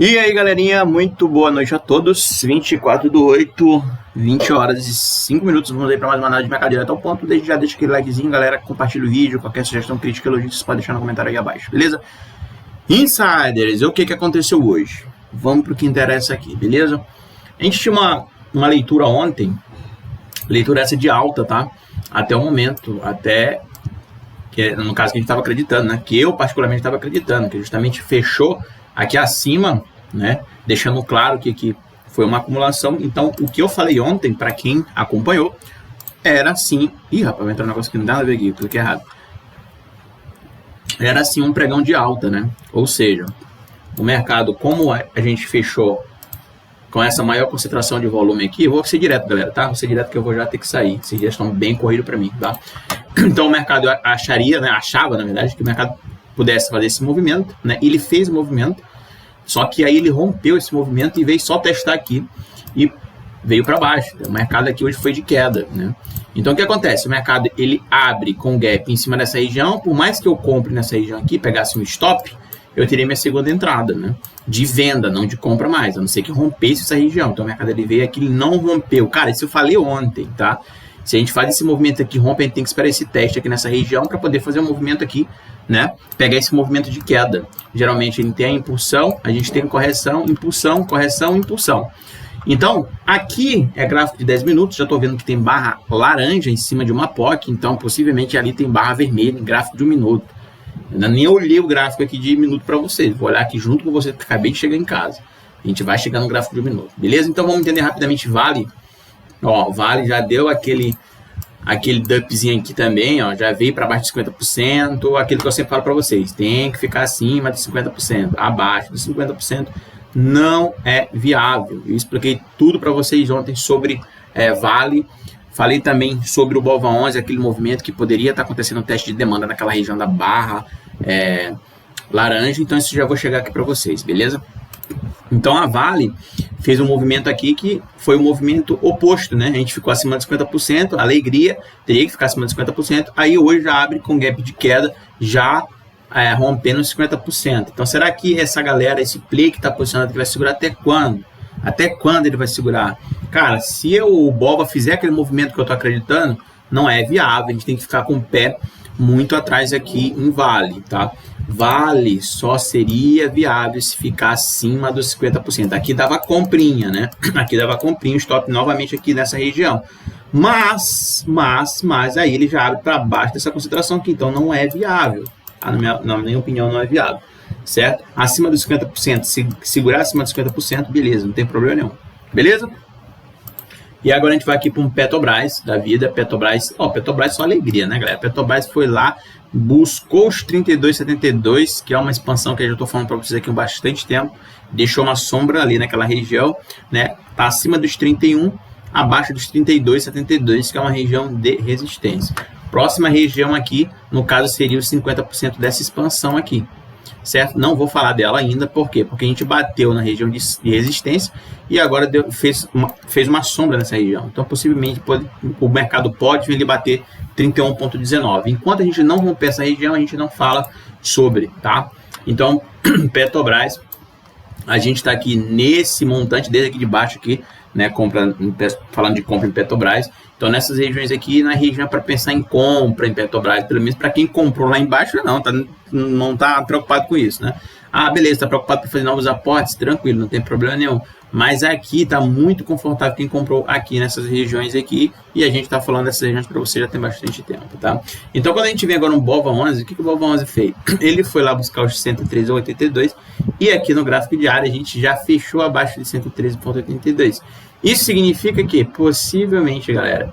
E aí, galerinha, muito boa noite a todos. 24/8, 20 horas e 5 minutos. Vamos aí para mais uma análise de mercado direto ao ponto. Desde já deixa aquele likezinho, galera. Compartilha o vídeo. Qualquer sugestão, crítica, elogio, você pode deixar no comentário aí abaixo, beleza? Insiders, o que aconteceu hoje? Vamos para o que interessa aqui, beleza? A gente tinha uma leitura ontem, leitura essa de alta, tá? Até o momento, até que no caso que a gente estava acreditando, né? Que eu particularmente estava acreditando, que justamente fechou aqui acima, né? Deixando claro que foi uma acumulação. Então, o que eu falei ontem, para quem acompanhou, era assim. Ih, rapaz, vai entrar um negócio que não dá nada a ver aqui, cliquei errado. Era assim um pregão de alta, né? Ou seja, o mercado, como a gente fechou com essa maior concentração de volume aqui, eu vou ser direto, galera, tá? Vou ser direto que eu vou já ter que sair. Esses dias estão bem corridos para mim, tá? Então, o mercado achava, na verdade, que o mercado pudesse fazer esse movimento, né? Ele fez o movimento, só que aí ele rompeu esse movimento e veio só testar aqui e veio para baixo. O mercado aqui hoje foi de queda, né? Então, o que acontece? O mercado, ele abre com gap em cima dessa região. Por mais que eu compre nessa região aqui, pegasse um stop, eu teria minha segunda entrada, né? De venda, não de compra mais, a não ser que rompesse essa região. Então, o mercado, ele veio aqui, ele não rompeu. Cara, isso eu falei ontem, tá? Se a gente faz esse movimento aqui, rompe, a gente tem que esperar esse teste aqui nessa região para poder fazer um movimento aqui, né? Pegar esse movimento de queda. Geralmente ele tem a impulsão, a gente tem correção, impulsão, correção, impulsão. Então, aqui é gráfico de 10 minutos, já estou vendo que tem barra laranja em cima de uma POC, então possivelmente ali tem barra vermelha em gráfico de 1 minuto. Eu ainda nem olhei o gráfico aqui de minuto para vocês, vou olhar aqui junto com vocês, porque acabei de chegar em casa. A gente vai chegar no gráfico de 1 minuto, beleza? Então vamos entender rapidamente Vale. Ó, Vale já deu aquele dupzinho aqui também, ó, já veio para baixo de 50%, aquilo que eu sempre falo para vocês, tem que ficar acima de 50%, abaixo de 50% não é viável. Eu expliquei tudo para vocês ontem sobre Vale, falei também sobre o BOVA11, aquele movimento que poderia estar acontecendo um teste de demanda naquela região da barra laranja, então isso já vou chegar aqui para vocês, beleza? Então a Vale fez um movimento aqui que foi um movimento oposto, né? A gente ficou acima de 50%, alegria, teria que ficar acima de 50%, aí hoje já abre com gap de queda, já rompendo 50%. Então será que essa galera, esse play que está posicionado, que vai segurar até quando? Até quando ele vai segurar? Cara, se o BOVA fizer aquele movimento que eu estou acreditando, não é viável, a gente tem que ficar com o pé muito atrás aqui em Vale, tá? Vale só seria viável se ficar acima dos 50%. Aqui dava comprinha, né? Aqui dava comprinha, stop novamente aqui nessa região. Mas aí ele já abre para baixo dessa concentração aqui, então não é viável. Na minha opinião, não é viável, certo? Acima dos 50%, se segurar acima dos 50%, beleza, não tem problema nenhum, beleza? E agora a gente vai aqui para um Petrobras da vida. Petrobras só alegria, né, galera? Petrobras foi lá, buscou os 32,72, que é uma expansão que eu já estou falando para vocês aqui há bastante tempo. Deixou uma sombra ali naquela região, né? Tá acima dos 31, abaixo dos 32,72, que é uma região de resistência. Próxima região aqui, no caso, seria os 50% dessa expansão aqui, certo? Não vou falar dela ainda, por quê? Porque a gente bateu na região de resistência e agora fez uma sombra nessa região. Então, possivelmente, o mercado pode vir bater 31,19. Enquanto a gente não romper essa região, a gente não fala sobre, tá? Então, Petrobras, a gente está aqui nesse montante, desde aqui de baixo aqui, né? Falando de compra em Petrobras. Então, nessas regiões aqui, na região para pensar em compra em Petrobras, pelo menos para quem comprou lá embaixo, não tá preocupado com isso, né? Ah, beleza, está preocupado para fazer novos aportes, tranquilo, não tem problema nenhum. Mas aqui está muito confortável quem comprou aqui nessas regiões aqui, e a gente está falando dessas regiões para você já tem bastante tempo, tá? Então, quando a gente vem agora no BOVA11, o que o BOVA11 fez? Ele foi lá buscar os 113,82 e aqui no gráfico diário a gente já fechou abaixo de 113,82. Isso significa que, possivelmente, galera,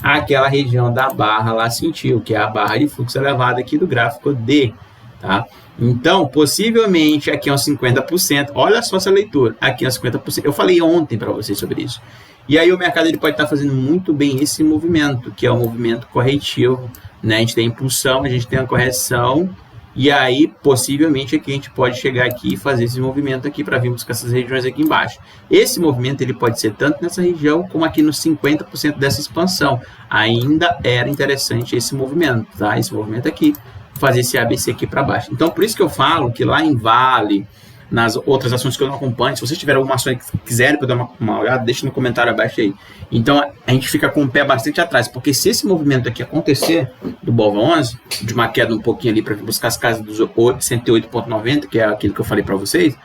aquela região da barra lá sentiu, que é a barra de fluxo elevado aqui do gráfico D, tá? Então, possivelmente, aqui é uns 50%, olha só essa leitura, aqui é uns 50%, eu falei ontem para vocês sobre isso. E aí o mercado ele pode estar fazendo muito bem esse movimento, que é um movimento corretivo, né? A gente tem a impulsão, a gente tem a correção, e aí, possivelmente, aqui a gente pode chegar aqui e fazer esse movimento aqui para vir buscar essas regiões aqui embaixo. Esse movimento ele pode ser tanto nessa região como aqui nos 50% dessa expansão. Ainda era interessante esse movimento, tá? Esse movimento aqui, fazer esse ABC aqui para baixo. Então, por isso que eu falo que lá em Vale, nas outras ações que eu não acompanho. Se vocês tiverem alguma ação que quiserem para dar uma olhada, deixa no comentário abaixo aí. Então, a gente fica com o pé bastante atrás, porque se esse movimento aqui acontecer, do BOVA11, de uma queda um pouquinho ali para buscar as casas dos 108,90, que é aquilo que eu falei para vocês,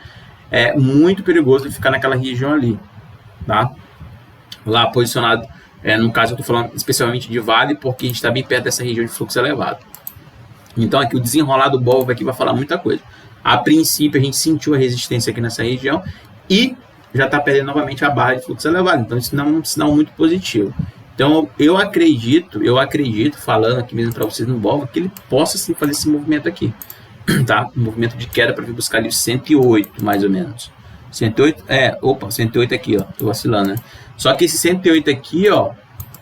é muito perigoso ele ficar naquela região ali, tá? Lá posicionado, no caso eu estou falando especialmente de Vale, porque a gente está bem perto dessa região de fluxo elevado. Então aqui o desenrolar do BOVA aqui vai falar muita coisa. A princípio a gente sentiu a resistência aqui nessa região e já está perdendo novamente a barra de fluxo elevado. Então isso não é um sinal muito positivo. Então eu acredito, falando aqui mesmo para vocês no BOVA, que ele possa sim fazer esse movimento aqui. Tá? Um movimento de queda para vir buscar ali 108, mais ou menos. 108, 108 aqui, ó, tô vacilando, né? Só que esse 108 aqui, ó,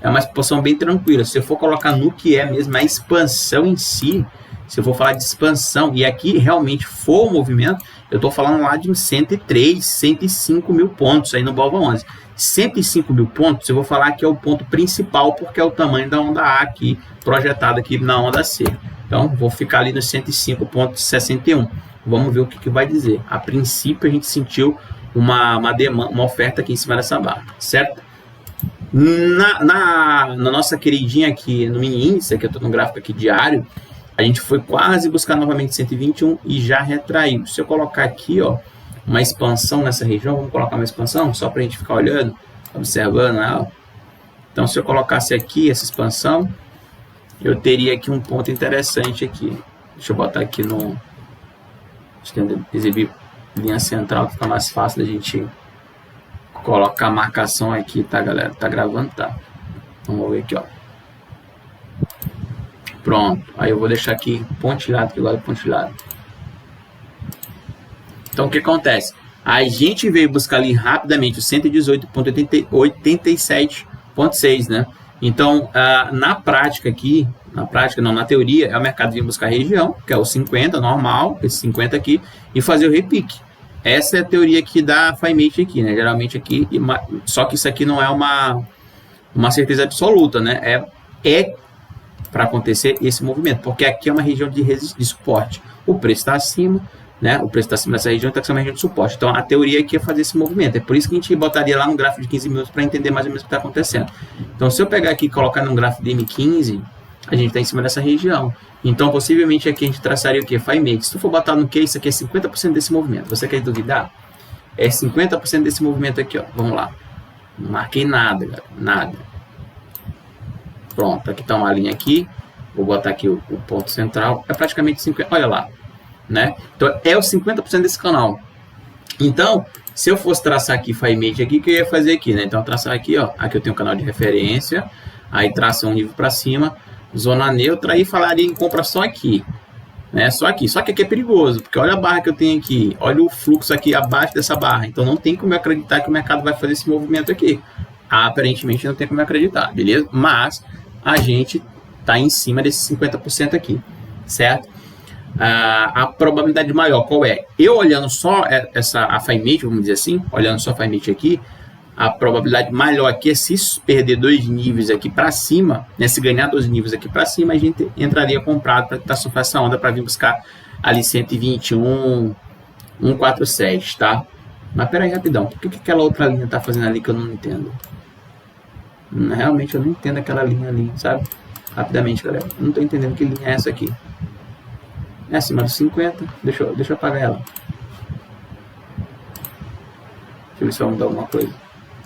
é uma expansão bem tranquila. Se eu for colocar no que é mesmo a expansão em si, se eu for falar de expansão, e aqui realmente for o movimento, eu tô falando lá de 103, 105 mil pontos aí no BOVA11. 105 mil pontos, eu vou falar que é o ponto principal, porque é o tamanho da onda A aqui, projetado aqui na onda C. Então, vou ficar ali no 105,61. Vamos ver o que vai dizer. A princípio, a gente sentiu uma oferta aqui em cima dessa barra, certo? Na nossa queridinha aqui, no mini índice, aqui eu estou no gráfico aqui diário, a gente foi quase buscar novamente 121 e já retraiu. Se eu colocar aqui, ó, uma expansão nessa região, vamos colocar uma expansão só para a gente ficar olhando, observando ela. Então, se eu colocasse aqui essa expansão, eu teria aqui um ponto interessante aqui. Deixa eu botar aqui no... exibir linha central, fica mais fácil da gente colocar a marcação aqui, tá, galera? Tá gravando, tá? Vamos ver aqui, ó. Pronto. Aí eu vou deixar aqui pontilhado, que agora é pontilhado. Então, o que acontece? A gente veio buscar ali rapidamente o 118,87,6, né? Então, na prática aqui, na teoria, é o mercado vir buscar a região, que é o 50, normal, esse 50 aqui, e fazer o repique. Essa é a teoria aqui da FiMate aqui, né? Geralmente aqui, só que isso aqui não é uma certeza absoluta, né? É para acontecer esse movimento, porque aqui é uma região de suporte. O preço está acima, né? O preço está acima dessa região, está acima da região de suporte. Então, a teoria aqui é fazer esse movimento. É por isso que a gente botaria lá no gráfico de 15 minutos para entender mais ou menos o que está acontecendo. Então, se eu pegar aqui e colocar no gráfico de M15, a gente está em cima dessa região. Então, possivelmente aqui a gente traçaria o que? FiMate. Se tu for botar no que, isso aqui é 50% desse movimento. Você quer duvidar? É 50% desse movimento aqui, ó. Vamos lá. Não marquei nada, galera. Nada. Pronto, aqui está uma linha aqui. Vou botar aqui o ponto central. É praticamente 50%. Olha lá. Né? Então, é os 50% desse canal. Então, se eu fosse traçar aqui FiMate aqui, o que eu ia fazer aqui, né? Então, traçar aqui, ó. Aqui eu tenho um canal de referência. Aí, traça um nível para cima. Zona neutra. E falaria em compra só aqui. Né? Só aqui. Só que aqui é perigoso. Porque olha a barra que eu tenho aqui. Olha o fluxo aqui abaixo dessa barra. Então, não tem como eu acreditar que o mercado vai fazer esse movimento aqui. Aparentemente, não tem como eu acreditar. Beleza? Mas, a gente tá em cima desse 50% aqui. Certo? A probabilidade maior qual é? Eu olhando só a FiMate, vamos dizer assim, olhando só a FiMate aqui, a probabilidade maior aqui é se perder 2 níveis aqui para cima, né, se ganhar 2 níveis aqui para cima, a gente entraria comprado para tentar surfar essa onda para vir buscar ali 121, 147, tá? Mas peraí, rapidão, por que aquela outra linha tá fazendo ali que eu não entendo? Realmente eu não entendo aquela linha ali, sabe? Rapidamente, galera, eu não tô entendendo que linha é essa aqui. É acima dos 50. Deixa eu apagar ela. Deixa eu ver se vai mudar alguma coisa.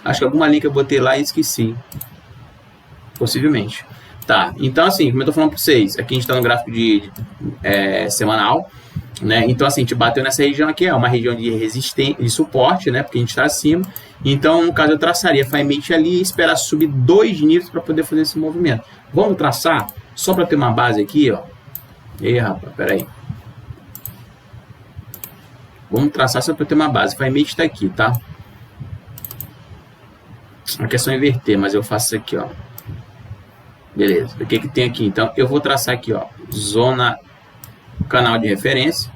Acho que alguma linha que eu botei lá e esqueci. Possivelmente. Tá, então assim, como eu tô falando para vocês, aqui a gente tá no gráfico de semanal, né? Então assim, a gente bateu nessa região aqui, é uma região de resistência, de suporte, né? Porque a gente tá acima. Então, no caso, eu traçaria FiMate ali e esperar subir 2 níveis para poder fazer esse movimento. Vamos traçar? Só para ter uma base aqui, ó. E aí, rapaz, peraí. Vamos traçar só para ter uma base. FiMate está aqui, tá? A questão é inverter, mas eu faço isso aqui, ó. Beleza. O que tem aqui? Então, eu vou traçar aqui, ó. Zona, canal de referência.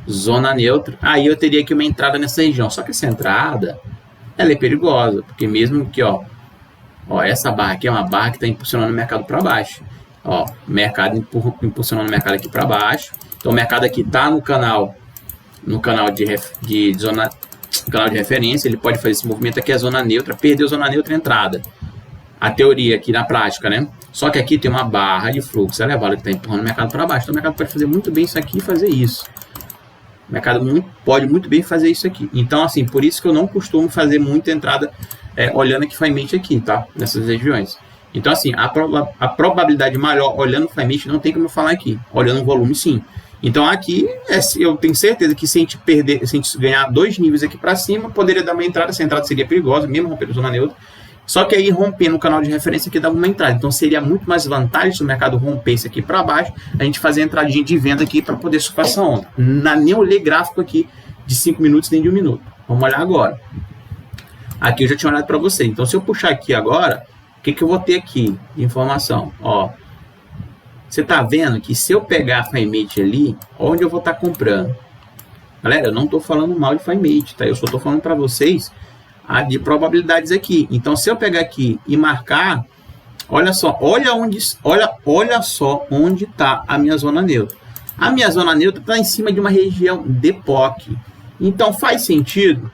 Zona neutra. Aí eu teria aqui uma entrada nessa região. Só que essa entrada, ela é perigosa. Porque mesmo que, ó, essa barra aqui é uma barra que está impulsionando o mercado para baixo. Ó, o mercado impulsionando o mercado aqui para baixo. Então, o mercado aqui está no canal no canal canal de referência, ele pode fazer esse movimento aqui, a zona neutra, perdeu zona neutra entrada. A teoria aqui na prática, né? Só que aqui tem uma barra de fluxo elevado que está empurrando o mercado para baixo. Então o mercado pode fazer muito bem isso aqui e fazer isso. O mercado pode muito bem fazer isso aqui. Então, assim, por isso que eu não costumo fazer muita entrada olhando aqui FiMate aqui, tá? Nessas regiões. Então, assim, a probabilidade maior olhando o FiMate não tem como eu falar aqui. Olhando o volume, sim. Então, aqui, eu tenho certeza que se a gente ganhar 2 níveis aqui para cima, poderia dar uma entrada. Essa entrada seria perigosa, mesmo romper a zona neutra. Só que aí, rompendo o canal de referência aqui, dava uma entrada. Então, seria muito mais vantagem se o mercado rompesse aqui para baixo, a gente fazer a entradinha de venda aqui para poder surfar essa onda. Nem olhei gráfico aqui de 5 minutos nem de 1 minuto. Vamos olhar agora. Aqui eu já tinha olhado para você. Então, se eu puxar aqui agora, o que eu vou ter aqui de informação? Ó, você está vendo que se eu pegar a FiMate ali, onde eu vou estar comprando? Galera, eu não estou falando mal de FiMate, tá? Eu só estou falando para vocês de probabilidades aqui. Então, se eu pegar aqui e marcar, olha só, olha só onde está a minha zona neutra. A minha zona neutra está em cima de uma região de POC. Então, faz sentido?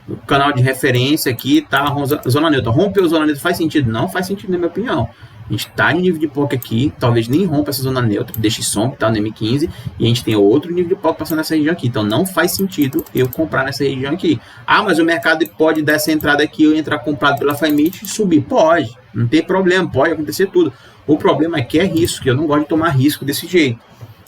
O canal de referência aqui está a zona neutra. Rompeu a zona neutra faz sentido? Não faz sentido, na minha opinião. A gente está em nível de POC aqui, talvez nem rompa essa zona neutra, deixe sombra, tá no M15, e a gente tem outro nível de POC passando nessa região aqui. Então não faz sentido eu comprar nessa região aqui. Ah, mas o mercado pode dar essa entrada aqui, eu entrar comprado pela FiMate e subir. Pode, não tem problema, pode acontecer tudo. O problema é que é risco, eu não gosto de tomar risco desse jeito.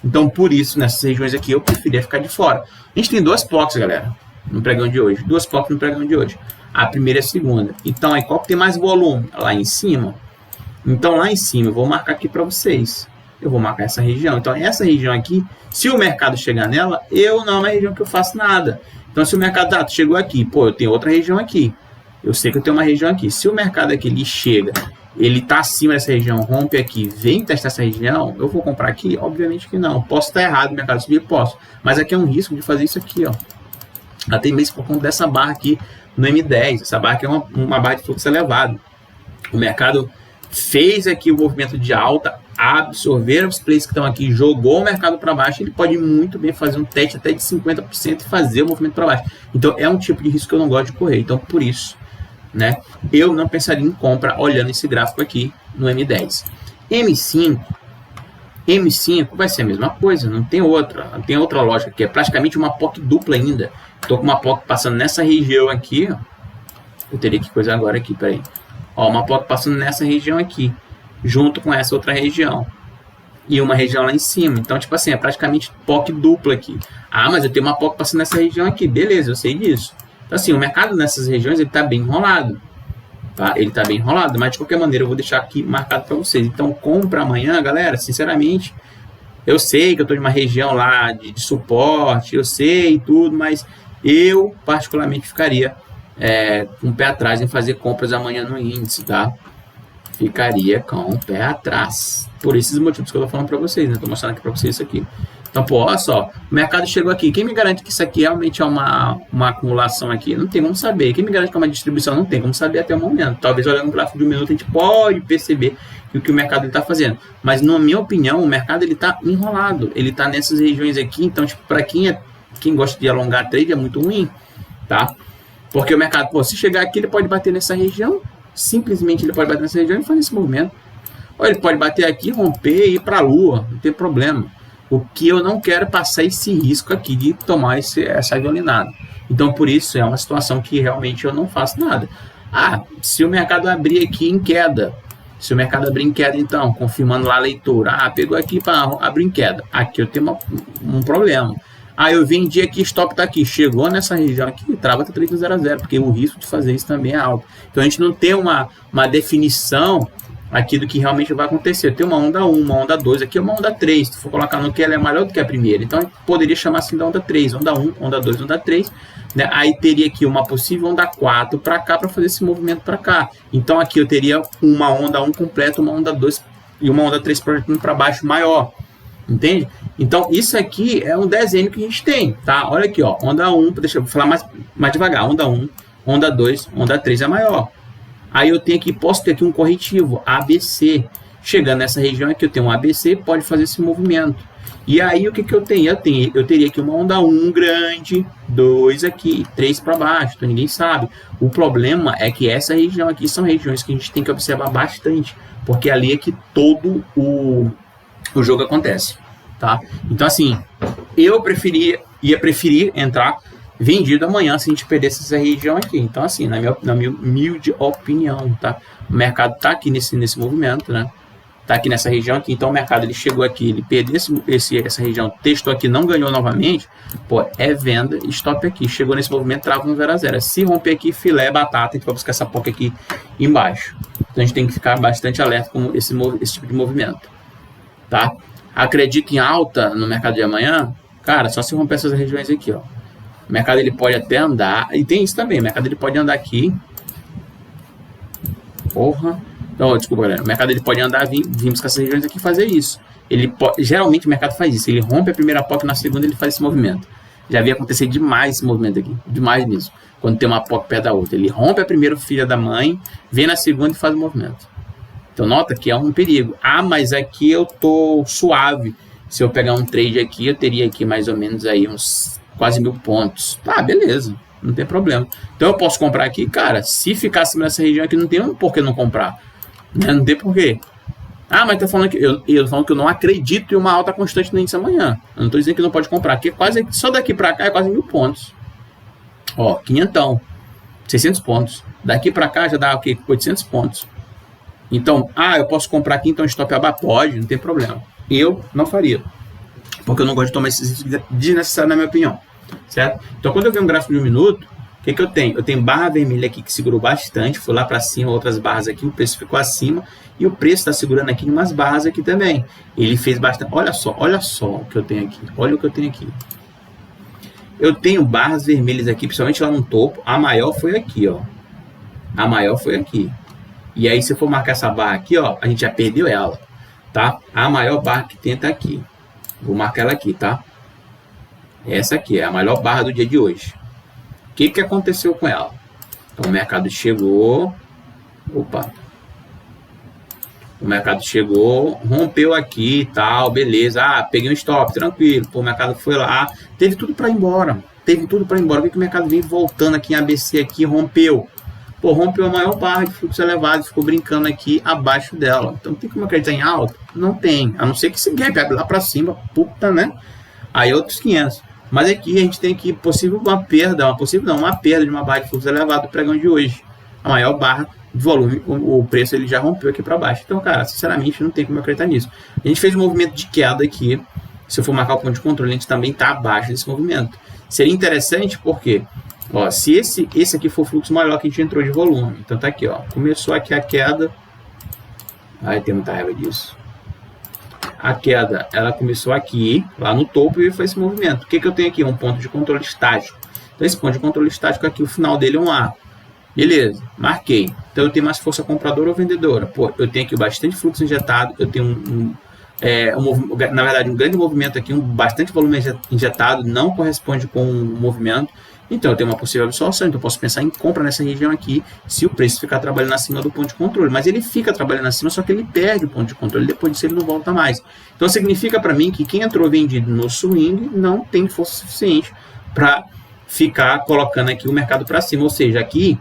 Então por isso, nessas regiões aqui, eu preferia ficar de fora. A gente tem 2 POCs, galera, no pregão de hoje. 2 POCs no pregão de hoje. A primeira e a segunda. Então aí qual que tem mais volume? Lá em cima. Então, lá em cima, eu vou marcar aqui para vocês. Eu vou marcar essa região. Então, essa região aqui, se o mercado chegar nela, não é uma região que eu faço nada. Então, se o mercado chegou aqui, pô, eu tenho outra região aqui. Eu sei que eu tenho uma região aqui. Se o mercado aqui ele chega, ele está acima dessa região, rompe aqui, vem testar essa região, eu vou comprar aqui? Obviamente que não. Posso estar errado, o mercado subir, posso. Mas aqui é um risco de fazer isso aqui, ó. Até mesmo por conta dessa barra aqui no M10. Essa barra aqui é uma barra de fluxo elevado. O mercado fez aqui o movimento de alta, absorver os plays que estão aqui, jogou o mercado para baixo, ele pode muito bem fazer um teste até de 50% e fazer o movimento para baixo. Então é um tipo de risco que eu não gosto de correr. Então por isso, né, eu não pensaria em compra olhando esse gráfico aqui no M10. M5 vai ser a mesma coisa, não tem outra. Tem outra lógica que é praticamente uma POC dupla ainda. Estou com uma POC passando nessa região aqui, ó. Eu teria que coisar agora aqui, peraí. Ó, uma POC passando nessa região aqui, junto com essa outra região. E uma região lá em cima. Então, tipo assim, é praticamente POC dupla aqui. Ah, mas eu tenho uma POC passando nessa região aqui. Beleza, eu sei disso. Então, assim, o mercado nessas regiões, ele tá bem enrolado. Tá? Ele tá bem enrolado, mas de qualquer maneira eu vou deixar aqui marcado para vocês. Então, compra amanhã, galera, sinceramente, eu sei que eu tô em uma região lá de suporte, eu sei tudo, mas eu, particularmente, ficaria com o pé atrás em fazer compras amanhã no índice, tá? Ficaria com o pé atrás. Por esses motivos que eu tô falando para vocês, né? Tô mostrando aqui para vocês isso aqui. Então, pô, olha só, o mercado chegou aqui. Quem me garante que isso aqui realmente é uma acumulação aqui? Não tem como saber. Quem me garante que é uma distribuição? Não tem como saber até o momento. Talvez olhando no gráfico de 1 minuto a gente pode perceber o que o mercado está fazendo. Mas, na minha opinião, o mercado ele está enrolado. Ele está nessas regiões aqui. Então, tipo, para quem gosta de alongar trade é muito ruim, tá? Porque o mercado, pô, se chegar aqui, ele pode bater nessa região. Simplesmente ele pode bater nessa região e fazer esse movimento. Ou ele pode bater aqui, romper e ir para a lua. Não tem problema. O que eu não quero é passar esse risco aqui de tomar essa violinada. Então, por isso, é uma situação que realmente eu não faço nada. Ah, se o mercado abrir aqui em queda. Se o mercado abrir em queda, então, confirmando lá a leitura. Ah, pegou aqui para abrir em queda. Aqui eu tenho um problema. Ah, eu vendi aqui, stop está aqui. Chegou nessa região aqui, trava até 3,00, porque o risco de fazer isso também é alto. Então, a gente não tem uma definição aqui do que realmente vai acontecer. Tem uma onda 1, uma onda 2, aqui é uma onda 3. Se for colocar no que ela é maior do que a primeira. Então, a gente poderia chamar assim da onda 3, onda 1, onda 2, onda 3. Né? Aí teria aqui uma possível onda 4 para cá, para fazer esse movimento para cá. Então, aqui eu teria uma onda 1 completa, uma onda 2 e uma onda 3 projetando para baixo maior. Entende? Então, isso aqui é um desenho que a gente tem, tá? Olha aqui, ó, onda 1, deixa eu falar mais devagar, onda 1, onda 2, onda 3 é maior. Aí eu tenho aqui, posso ter aqui um corretivo, ABC. Chegando nessa região aqui, eu tenho um ABC, pode fazer esse movimento. E aí o que eu tenho? Eu teria aqui uma onda 1 grande, 2 aqui, 3 para baixo, então ninguém sabe. O problema é que essa região aqui são regiões que a gente tem que observar bastante, porque ali é que todo o jogo acontece, tá? Então assim, ia preferir entrar vendido amanhã se a gente perdesse essa região aqui. Então assim, na minha humilde opinião, tá? O mercado tá aqui nesse movimento, né? Tá aqui nessa região aqui, então o mercado ele chegou aqui, ele perdeu essa região, testou aqui, não ganhou novamente, pô, é venda, stop aqui, chegou nesse movimento, trava no 0 a 0. Se romper aqui, filé, batata, a gente vai buscar essa POC aqui embaixo. Então a gente tem que ficar bastante alerta com esse tipo de movimento, tá? Acredito em alta no mercado de amanhã? Cara, só se romper essas regiões aqui, ó. O mercado ele pode até andar, e tem isso também, o mercado ele pode andar aqui, porra. Então, desculpa, galera. O mercado ele pode andar, vimos com essas regiões aqui fazer isso. Geralmente o mercado faz isso. Ele rompe a primeira POC, na segunda ele faz esse movimento. Já vi acontecer demais esse movimento aqui. Demais mesmo. Quando tem uma POC perto da outra. Ele rompe a primeira filha da mãe, vem na segunda e faz o movimento. Então, nota que é um perigo. Ah, mas aqui eu tô suave. Se eu pegar um trade aqui, eu teria aqui mais ou menos aí uns quase 1000 pontos. Tá, beleza. Não tem problema. Então, eu posso comprar aqui. Cara, se ficar acima dessa região aqui, não tem por que não comprar. Não tem porquê. Ah, mas tá falando que eu tô falando que eu não acredito em uma alta constante no índice amanhã. Eu não tô dizendo que não pode comprar, porque só daqui para cá é quase 1000 pontos. Ó, 500, 600 pontos. Daqui para cá já dá o quê? 800 pontos. Então, eu posso comprar aqui, então stop abaixo? Pode, não tem problema. Eu não faria, porque eu não gosto de tomar esses riscos desnecessários, na minha opinião. Certo? Então, quando eu ver um gráfico de 1 minuto, o que eu tenho? Eu tenho barra vermelha aqui que segurou bastante, foi lá para cima, outras barras aqui, o preço ficou acima, e o preço está segurando aqui em umas barras aqui também. Ele fez bastante. Olha só o que eu tenho aqui. Olha o que eu tenho aqui. Eu tenho barras vermelhas aqui, principalmente lá no topo. A maior foi aqui, ó. A maior foi aqui. E aí, se eu for marcar essa barra aqui, ó, a gente já perdeu ela, tá? A maior barra que tem tá aqui. Vou marcar ela aqui, tá? Essa aqui é a maior barra do dia de hoje. O que aconteceu com ela? Então, o mercado chegou... Opa! O mercado chegou, rompeu aqui e tal, beleza. Peguei um stop, tranquilo. Pô, o mercado foi lá, teve tudo para ir embora. Teve tudo para ir embora. O que o mercado veio voltando aqui em ABC aqui, rompeu. Pô, rompeu a maior barra de fluxo elevado, ficou brincando aqui abaixo dela. Então, tem como acreditar em alta? Não tem. A não ser que esse gap abre lá para cima, puta, né? Aí outros 500. Mas aqui a gente tem aqui uma perda de uma barra de fluxo elevado do pregão de hoje. A maior barra de volume, o preço ele já rompeu aqui para baixo. Então, cara, sinceramente, não tem como acreditar nisso. A gente fez um movimento de queda aqui. Se eu for marcar o ponto de controle, a gente também está abaixo desse movimento. Seria interessante porque, ó, se esse aqui for o fluxo maior que a gente entrou de volume. Então tá aqui, ó. Começou aqui a queda. Ai, tem muita raiva disso. A queda, ela começou aqui, lá no topo, e foi esse movimento. O que eu tenho aqui? Um ponto de controle estático. Então, esse ponto de controle estático aqui, o final dele é um A. Beleza, marquei. Então, eu tenho mais força compradora ou vendedora? Pô, eu tenho aqui bastante fluxo injetado, eu tenho na verdade, um grande movimento aqui, bastante volume injetado, não corresponde com o movimento. Então, eu tenho uma possível absorção, então eu posso pensar em compra nessa região aqui, se o preço ficar trabalhando acima do ponto de controle. Mas ele fica trabalhando acima, só que ele perde o ponto de controle, depois disso ele não volta mais. Então, significa para mim que quem entrou vendido no swing não tem força suficiente para ficar colocando aqui o mercado para cima. Ou seja, aqui,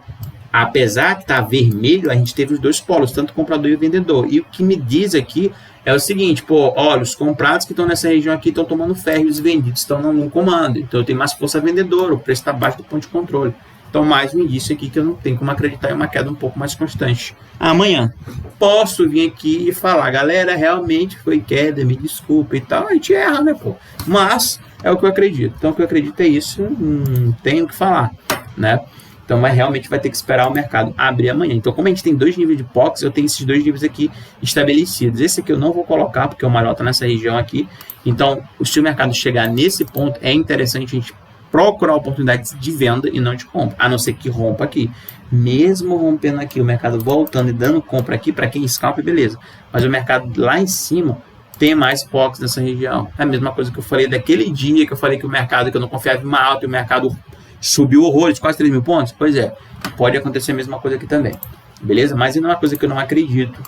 apesar de estar vermelho, a gente teve os dois polos, tanto o comprador e o vendedor. E o que me diz aqui é o seguinte, pô, olha, os comprados que estão nessa região aqui estão tomando ferro e os vendidos estão no comando. Então, eu tenho mais força vendedora, o preço está abaixo do ponto de controle. Então, mais um indício aqui que eu não tenho como acreditar em uma queda um pouco mais constante. Amanhã, posso vir aqui e falar, galera, realmente foi queda, me desculpa e tal. A gente erra, né, pô? Mas é o que eu acredito. Então, o que eu acredito é isso, não tenho o que falar, né? Então, realmente vai ter que esperar o mercado abrir amanhã. Então, como a gente tem dois níveis de POCs, eu tenho esses dois níveis aqui estabelecidos. Esse aqui eu não vou colocar, porque o maior está nessa região aqui. Então, se o mercado chegar nesse ponto, é interessante a gente procurar oportunidades de venda e não de compra, a não ser que rompa aqui. Mesmo rompendo aqui, o mercado voltando e dando compra aqui, para quem scalp, beleza. Mas o mercado lá em cima tem mais POCs nessa região. É a mesma coisa que eu falei daquele dia que eu falei que o mercado, que eu não confiava em uma alta, e o mercado subiu horrores, quase 3.000 pontos? Pois é, pode acontecer a mesma coisa aqui também, beleza? Mas ainda é uma coisa que eu não acredito,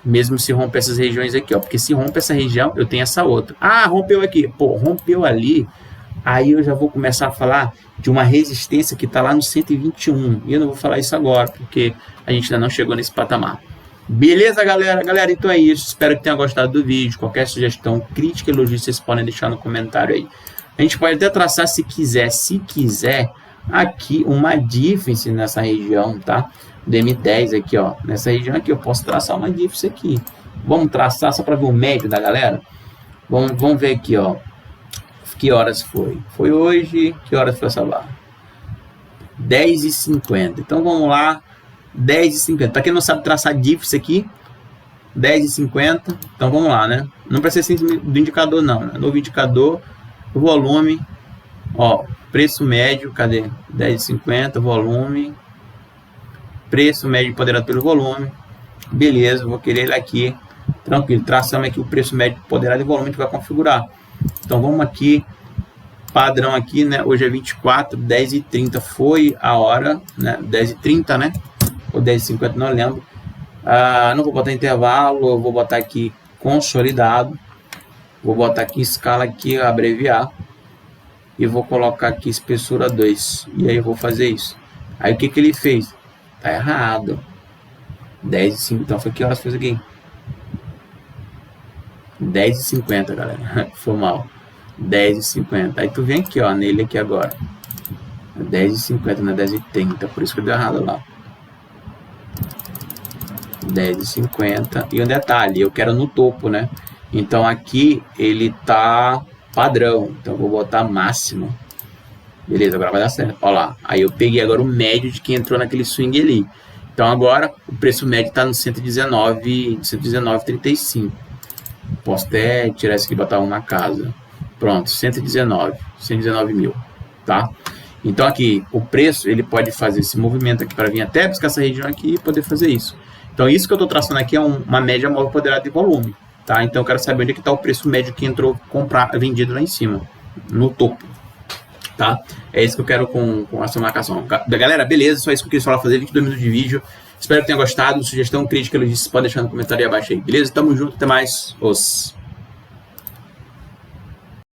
mesmo se romper essas regiões aqui, ó, porque se rompe essa região, eu tenho essa outra. Ah, rompeu aqui, pô, rompeu ali, aí eu já vou começar a falar de uma resistência que está lá no 121, e eu não vou falar isso agora, porque a gente ainda não chegou nesse patamar. Beleza, galera? Galera, então é isso, espero que tenham gostado do vídeo, qualquer sugestão, crítica, elogio, vocês podem deixar no comentário aí. A gente pode até traçar, se quiser, aqui uma difference nessa região, tá? Do M10 aqui, ó, nessa região aqui, eu posso traçar uma difference aqui. Vamos traçar só para ver o médio da galera? Vamos ver aqui, ó. Que horas foi? Foi hoje, que horas foi essa barra? 10h50. Então vamos lá, 10h50. Para quem não sabe traçar difference aqui, 10h50. Então vamos lá, né? Não precisa ser do indicador, não. Né? Novo indicador, volume, ó, preço médio, cadê? 10h50, volume. Preço médio ponderado pelo volume, beleza, vou querer ele aqui, tranquilo, traçamos aqui o preço médio ponderado e volume que a gente vai configurar. Então vamos aqui, padrão aqui, né, hoje é 24, 10h30 foi a hora, né, 10h30, né, ou 10h50, não lembro. Não vou botar intervalo, eu vou botar aqui consolidado, vou botar aqui escala aqui, abreviar, e vou colocar aqui espessura 2, e aí eu vou fazer isso. Aí o que ele fez? Tá errado. 10h50, então foi que horas fez aqui? 10h50, galera. Foi mal. 10h50. Aí tu vem aqui, ó, nele aqui agora. 10h50, não é 10h30, por isso que deu errado lá. 10h50. E um detalhe, eu quero no topo, né? Então aqui ele tá padrão. Então eu vou botar máximo. Beleza, agora vai dar certo. Olha lá, aí eu peguei agora o médio de quem entrou naquele swing ali. Então agora o preço médio está no 119,35. Posso até tirar esse aqui e botar um na casa. Pronto, 119 mil, tá? Então aqui, o preço, ele pode fazer esse movimento aqui para vir até buscar essa região aqui e poder fazer isso. Então isso que eu estou traçando aqui é uma média móvel ponderada de volume, tá? Então eu quero saber onde é que está o preço médio que entrou vendido lá em cima, no topo. Tá? É isso que eu quero com essa marcação. Galera, beleza, só isso que eu quis falar, fazer 22 minutos de vídeo. Espero que tenham gostado. Sugestão, crítica, elogio, vocês podem deixar no comentário aí abaixo aí. Beleza? Tamo junto, até mais.